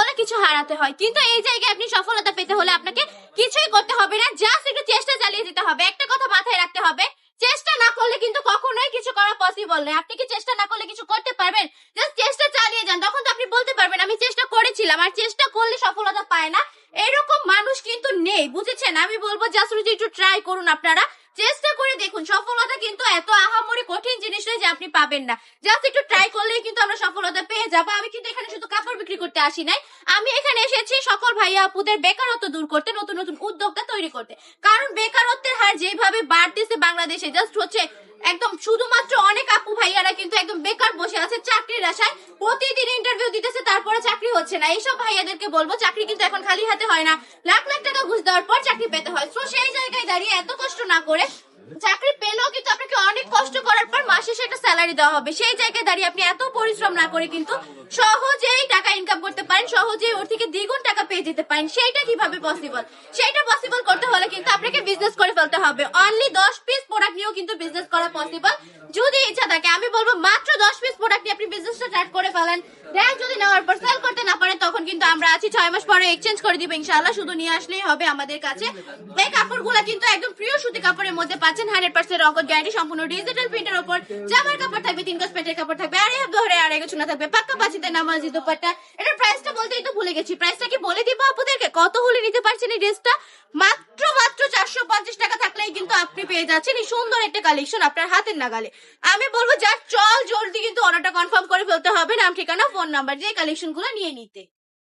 হলে কিছু হারাতে হয়, কিন্তু এই জায়গায় আপনি সফলতা পেতে হলে আপনাকে কিছুই করতে হবে না, জাস্ট একটু চেষ্টা চালিয়ে যেতে হবে। একটা কথা মাথায় রাখতে হবে, চেষ্টা না করলে কিন্তু কখনোই কিছু করা পসিবল নয়। আপনি কি চেষ্টা না করলে কিছু করতে পারবেন? জাস্ট চেষ্টা চালিয়ে যান, তখন তো আপনি বলতে পারবেন আমি চেষ্টা করেছিলাম। আর চেষ্টা করলে সফলতা পায় না এরকম মানুষ কিন্তু নেই, বুঝেছেন? আমি বলবো জাস্ট একটু ট্রাই করুন, আপনারা চেষ্টা করে দেখুন। সফলতা কিন্তু এত আহামরি কঠিন জিনিস নয় যে আপনি পাবেন না, জাস্ট একটু ট্রাই করলেই কিন্তু আমরা সফলতা পেয়ে যাবো। আমি কিন্তু এখানে শুধু কাপড় বিক্রি করতে আসি নাই, আমি এখানে এসেছি সকল ভাইয়া আপুদের বেকারত্ব দূর করতে, নতুন নতুন উদ্যোক্তা তৈরি করতে। কারণ বেকারত্বের হার যেভাবে বাড়তেছে বাংলাদেশে, জাস্ট হচ্ছে একদম শুধুমাত্র অনেক আপু ভাইয়ারা কিন্তু একদম বেকার বসে আছে চাকরির আশায়, প্রতিদিন ইন্টারভিউ দিতেছে তারপরে চাকরি হচ্ছে না। এইসব ভাইয়াদেরকে বলবো চাকরি কিন্তু এখন খালি হাতে হয় না, লাখ লাখ টাকা ঘুষ দেওয়ার পর চাকরি পেতে হয়। তো সেই জায়গায় দাঁড়িয়ে এত কষ্ট না করে, চাকরি পেলেও কিন্তু আপনাকে অনেক কষ্ট করার পর মাসে সেটা স্যালারি দেওয়া হবে, সেই জায়গায় দাঁড়িয়ে আপনি এত পরিশ্রম না করে কিন্তু সহজেই টাকা ইনকাম করতে পারেন, সহজেই ওর থেকে দ্বিগুণ টাকা পেয়ে যেতে পারেন। সেইটা কিভাবে পসিবল? সেইটা পসিবল করতে হলে কিন্তু আপনাকে বিজনেস করে ফেলতে হবে। অনলি 10 পিস প্রোডাক্ট নিয়েও কিন্তু বিজনেস করা পসিবল যদি ইচ্ছা থাকে। আমি বলবো মাত্র 10 পিস প্রোডাক্ট নিয়ে আপনি বিজনেসটা স্টার্ট করে ফেলেন। দেন যদি নেওয়ার পর সেল করতে না পারেন তখন কিন্তু আমরা আছি, 6 মাস পরে এক্সচেঞ্জ করে দিব ইনশাআল্লাহ। শুধু নিয়ে আসলেই হবে আমাদের কাছে। এই কাপড়গুলো কিন্তু একদম প্রিয় সুতি কাপড়ের মধ্যে পাচ্ছেন, 100% রঙ গ্যারান্টি, সম্পূর্ণ ডিজিটাল প্রিন্টের উপর। জামার কাপড় থাকবে, 3 গজ পেটের কাপড় থাকবে, আর ধরে আর এগো চুনা থাকবে, পাক্কা বাজিতে নামাজি দুপাট্টা। এটার প্রাইসটা বলতেই তো ভুলে গেছি, প্রাইসটা কি বলে দিব আপনাদেরকে? কত হলে নিতে পারছেন এই ড্রেসটা? মাত্র 450 টাকা থাকলেই কিন্তু আপনি পেয়ে যাচ্ছেন এই সুন্দর একটা কালেকশন আপনার হাতের নাগালে। আমি বলবো যা চল জলদি কিন্তু অর্ডারটা কনফার্ম করে ফেলতে হবে, নাম ঠিকানা ফোন নাম্বার দিয়ে কালেকশন গুলো নিয়ে নিতে।